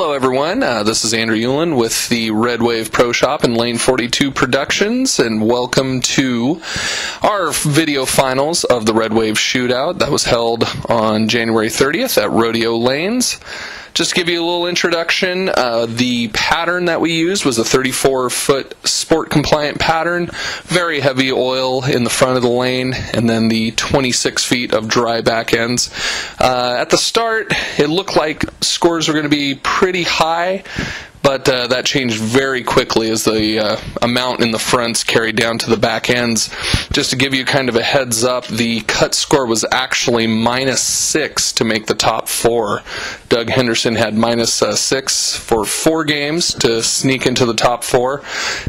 Hello everyone, this is Andrew Hewlin with the RedWave Pro Shop and Lane 42 Productions, and welcome to our video finals of the RedWave Shootout that was held on January 30th at Rodeo Lanes. Just to give you a little introduction, the pattern that we used was a 34-foot sport-compliant pattern, very heavy oil in the front of the lane, and then the 26 feet of dry back ends. At the start, it looked like scores were going to be pretty high, but that changed very quickly as the amount in the fronts carried down to the back ends. Just to give you kind of a heads up, the cut score was actually -6 to make the top four. Doug Henderson had -6 for 4 games to sneak into the top four.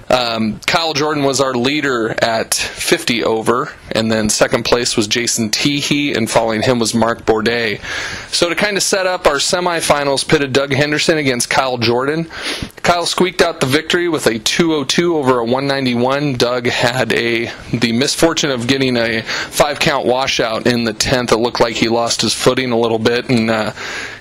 Kyle Jordan was our leader at 50 over, and then second place was Jason Teehee, and following him was Mark Bourdais. So to kind of set up, our semifinals pitted Doug Henderson against Kyle Jordan. Kyle squeaked out the victory with a 202 over a 191. Doug had the misfortune of getting a 5-count washout in the 10th. It looked like he lost his footing a little bit and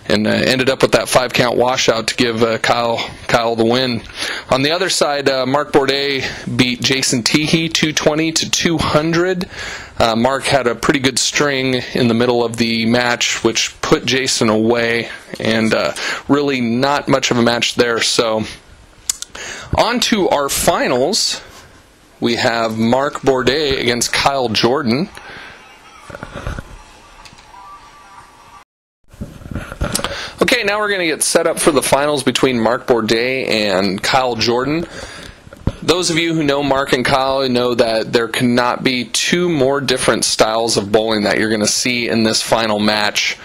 ended up with that 5-count washout to give Kyle the win. On the other side, Mark Bourdais beat Jason Teehee 220 to 200. Mark had a pretty good string in the middle of the match, which put Jason away, and really not much of a match there. So on to our finals. We have Mark Bourdais against Kyle Jordan. Okay, now we're going to get set up for the finals between Mark Bourdais and Kyle Jordan. Those of you who know Mark and Kyle know that there cannot be two more different styles of bowling that you're going to see in this final match.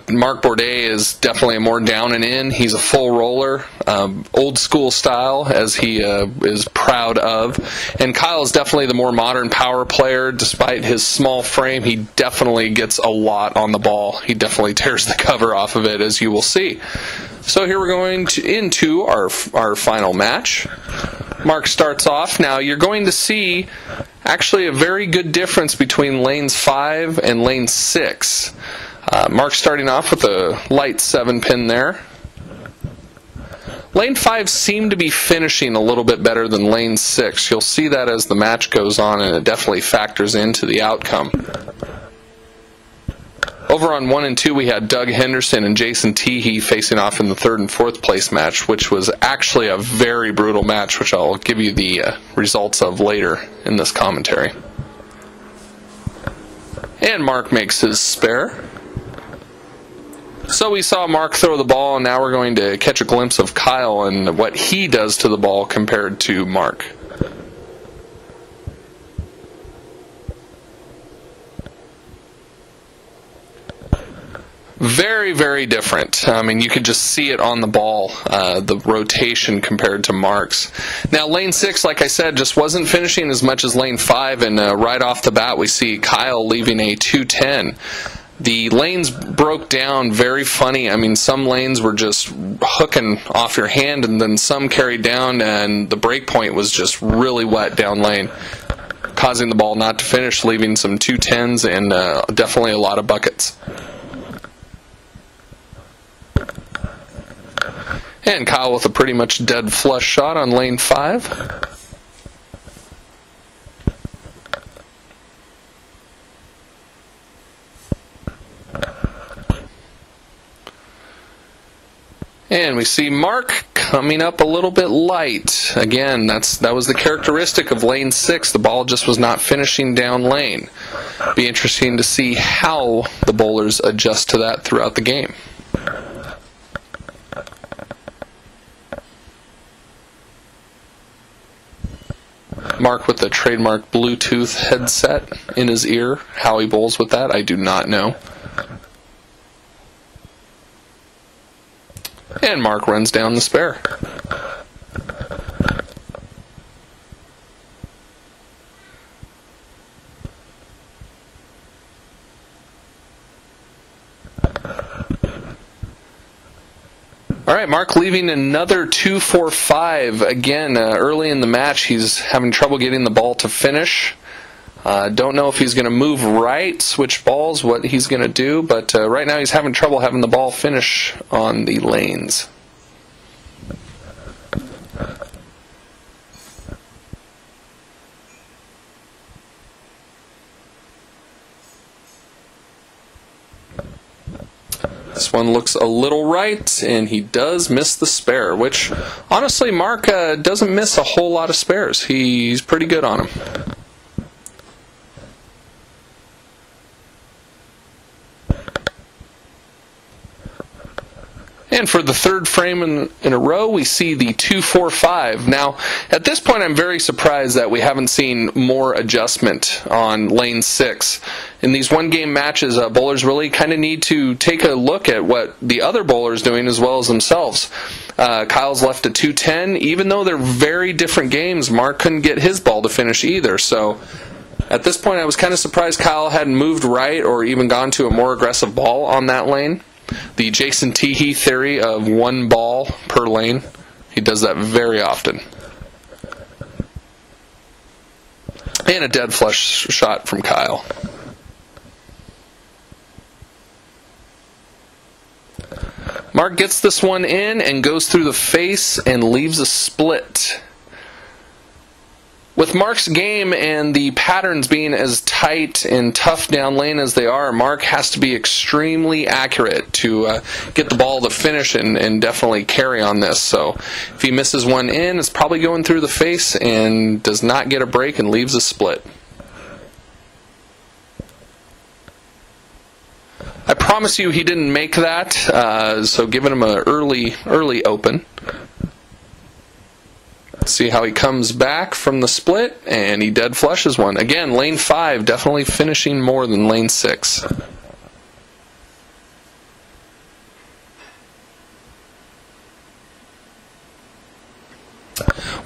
Mark Bourdais is definitely a more down and in. He's a full roller, old school style, as he is proud of. And Kyle is definitely the more modern power player. Despite his small frame, he definitely gets a lot on the ball. He definitely tears the cover off of it, as you will see. So here we're going into our final match. Mark starts off. Now you're going to see actually a very good difference between lanes 5 and lane 6. Mark's starting off with a light 7-pin there. Lane 5 seemed to be finishing a little bit better than lane 6. You'll see that as the match goes on, and it definitely factors into the outcome. Over on 1 and 2, we had Doug Henderson and Jason Teehee facing off in the 3rd and 4th place match, which was actually a very brutal match, which I'll give you the results of later in this commentary. And Mark makes his spare. So we saw Mark throw the ball, and now we're going to catch a glimpse of Kyle and what he does to the ball compared to Mark. Very, very different. I mean, you could just see it on the ball, the rotation compared to Mark's. Now, lane 6, like I said, just wasn't finishing as much as lane 5, and right off the bat, we see Kyle leaving a 210. The lanes broke down very funny. I mean, some lanes were just hooking off your hand, and then some carried down, and the break point was just really wet down lane, causing the ball not to finish, leaving some 210s and definitely a lot of buckets. And Kyle with a pretty much dead flush shot on lane 5. And we see Mark coming up a little bit light. Again, that was the characteristic of lane 6. The ball just was not finishing down lane. Be interesting to see how the bowlers adjust to that throughout the game. Mark with the trademark Bluetooth headset in his ear. How he bowls with that, I do not know. And Mark runs down the spare. All right, Mark leaving another 2-4-5. Again, early in the match, he's having trouble getting the ball to finish. Don't know if he's going to move right, switch balls, what he's going to do, but right now he's having trouble having the ball finish on the lanes. This one looks a little right, and he does miss the spare, which, honestly, Mark doesn't miss a whole lot of spares. He's pretty good on them. And for the third frame in a row, we see the 2-4-5. Now, at this point, I'm very surprised that we haven't seen more adjustment on lane 6. In these one-game matches, bowlers really kind of need to take a look at what the other bowler's doing as well as themselves. Kyle's left a 2-10. Even though they're very different games, Mark couldn't get his ball to finish either. So at this point, I was kind of surprised Kyle hadn't moved right or even gone to a more aggressive ball on that lane. The Jason Teehee theory of one ball per lane, he does that very often. And a dead flush shot from Kyle. Mark gets this one in and goes through the face and leaves a split. With Mark's game and the patterns being as tight and tough down lane as they are, Mark has to be extremely accurate to get the ball to finish and definitely carry on this. So if he misses one in, it's probably going through the face and does not get a break and leaves a split. I promise you he didn't make that, so giving him an early open. See how he comes back from the split, and he dead flushes one. Again, lane 5 definitely finishing more than lane 6.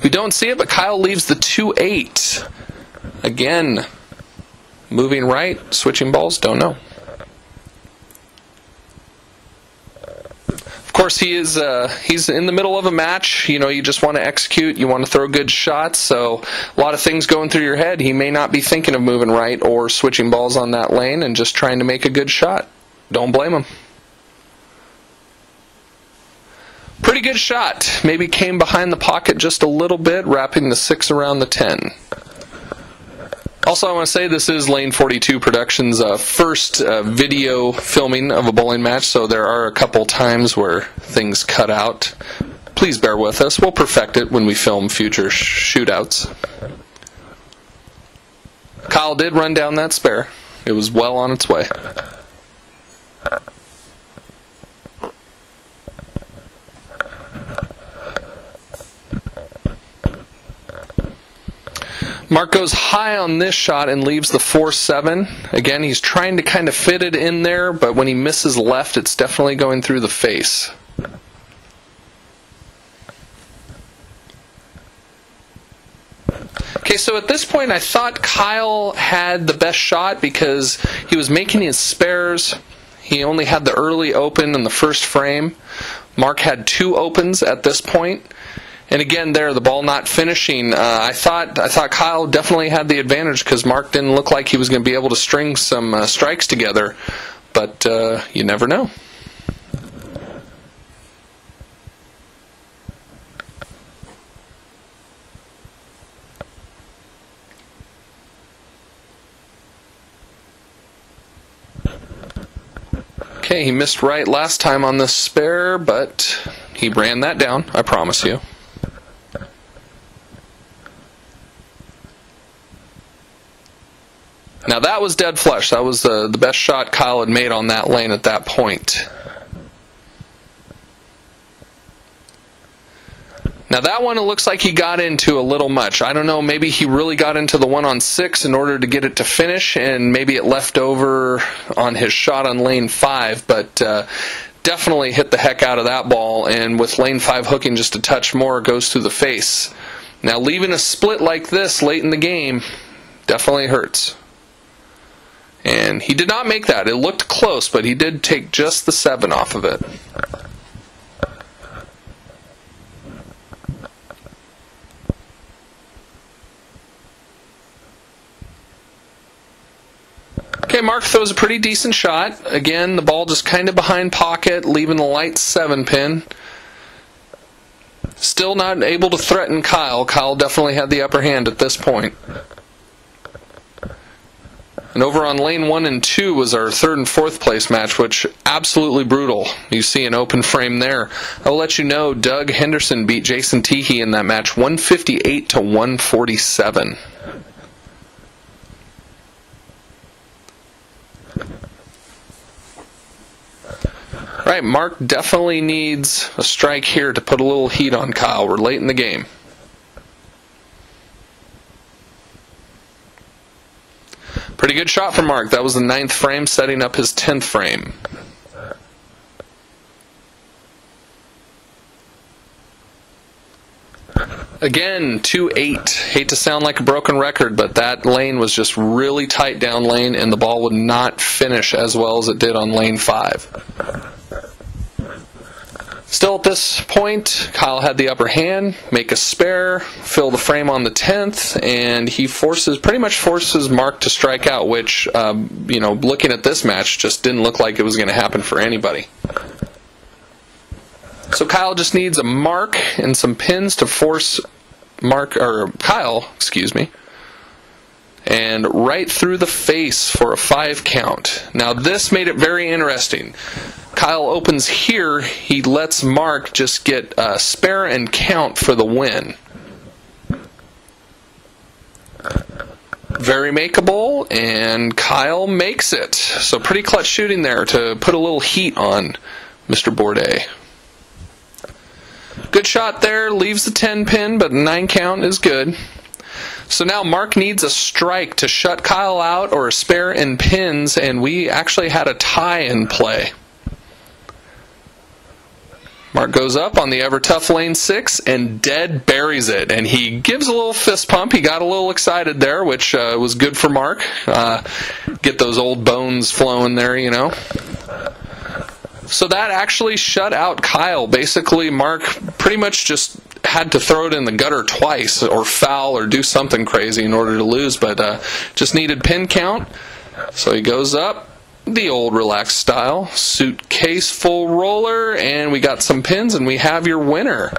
We don't see it, but Kyle leaves the 2-8. Again, moving right, switching balls, don't know. Of course, he's in the middle of a match. You know, you just want to execute. You want to throw good shots. So a lot of things going through your head. He may not be thinking of moving right or switching balls on that lane and just trying to make a good shot. Don't blame him. Pretty good shot. Maybe came behind the pocket just a little bit, wrapping the 6 around the 10. Also, I want to say this is Lane 42 Productions' first video filming of a bowling match, so there are a couple times where things cut out. Please bear with us. We'll perfect it when we film future shootouts. Kyle did run down that spare. It was well on its way. Mark goes high on this shot and leaves the 4-7. Again, he's trying to kind of fit it in there, but when he misses left, it's definitely going through the face. Okay, so at this point, I thought Kyle had the best shot because he was making his spares. He only had the early open in the first frame. Mark had 2 opens at this point. And again, there, the ball not finishing. I thought Kyle definitely had the advantage because Mark didn't look like he was going to be able to string some strikes together. But you never know. Okay, he missed right last time on this spare, but he ran that down, I promise you. Now that was dead flush. That was the best shot Kyle had made on that lane at that point. Now that one, it looks like he got into a little much. I don't know, maybe he really got into the one on 6 in order to get it to finish, and maybe it left over on his shot on lane 5, but definitely hit the heck out of that ball, and with lane 5 hooking just a touch more, goes through the face. Now leaving a split like this late in the game definitely hurts. And he did not make that. It looked close, but he did take just the 7 off of it. Okay, Mark throws a pretty decent shot. Again, the ball just kind of behind pocket, leaving the light 7-pin. Still not able to threaten Kyle. Kyle definitely had the upper hand at this point. And over on lane 1 and 2 was our 3rd and 4th place match, which absolutely brutal. You see an open frame there. I'll let you know Doug Henderson beat Jason Teehee in that match 158 to 147. All right, Mark definitely needs a strike here to put a little heat on Kyle. We're late in the game. Pretty good shot from Mark. That was the 9th frame, setting up his 10th frame. Again, 2-8. Hate to sound like a broken record, but that lane was just really tight down lane, and the ball would not finish as well as it did on lane 5. Still at this point, Kyle had the upper hand, make a spare, fill the frame on the 10th, and he pretty much forces Mark to strike out, which, looking at this match, just didn't look like it was going to happen for anybody. So Kyle just needs a mark and some pins to force Kyle, and right through the face for a 5 count. Now this made it very interesting. Kyle opens here, he lets Mark just get spare and count for the win. Very makeable, and Kyle makes it. So pretty clutch shooting there to put a little heat on Mr. Bourdais. Good shot there, leaves the 10 pin, but 9 count is good. So now Mark needs a strike to shut Kyle out or a spare in pins, and we actually had a tie in play. Mark goes up on the ever-tough lane 6 and dead buries it. And he gives a little fist pump. He got a little excited there, which was good for Mark. Get those old bones flowing there, you know. So that actually shut out Kyle. Basically, Mark pretty much just had to throw it in the gutter twice or foul or do something crazy in order to lose, but just needed pin count. So he goes up. The old relaxed style, suitcase full roller, and we got some pins, and we have your winner.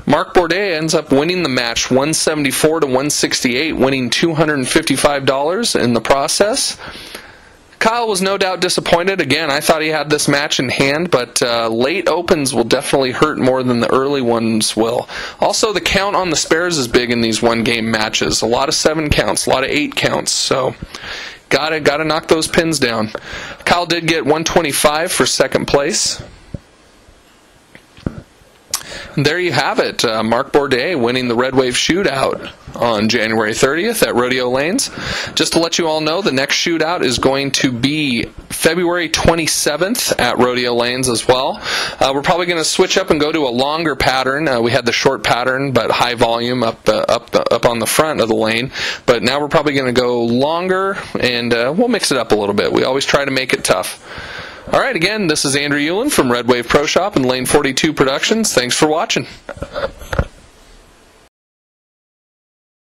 Mark Bourdais ends up winning the match 174 to 168, winning $255 in the process. Kyle was no doubt disappointed. Again, I thought he had this match in hand, but late opens will definitely hurt more than the early ones will. Also, the count on the spares is big in these one-game matches. A lot of 7 counts, a lot of 8 counts, so Gotta knock those pins down. Kyle did get 125 for 2nd place. And there you have it. Mark Bourdais winning the RedWave Shootout on January 30th at Rodeo Lanes. Just to let you all know, the next shootout is going to be February 27th at Rodeo Lanes as well. We're probably going to switch up and go to a longer pattern. We had the short pattern, but high volume up on the front of the lane. But now we're probably going to go longer, and we'll mix it up a little bit. We always try to make it tough. All right, again, this is Andrew Ulen from RedWave Pro Shop and Lane 42 Productions. Thanks for watching.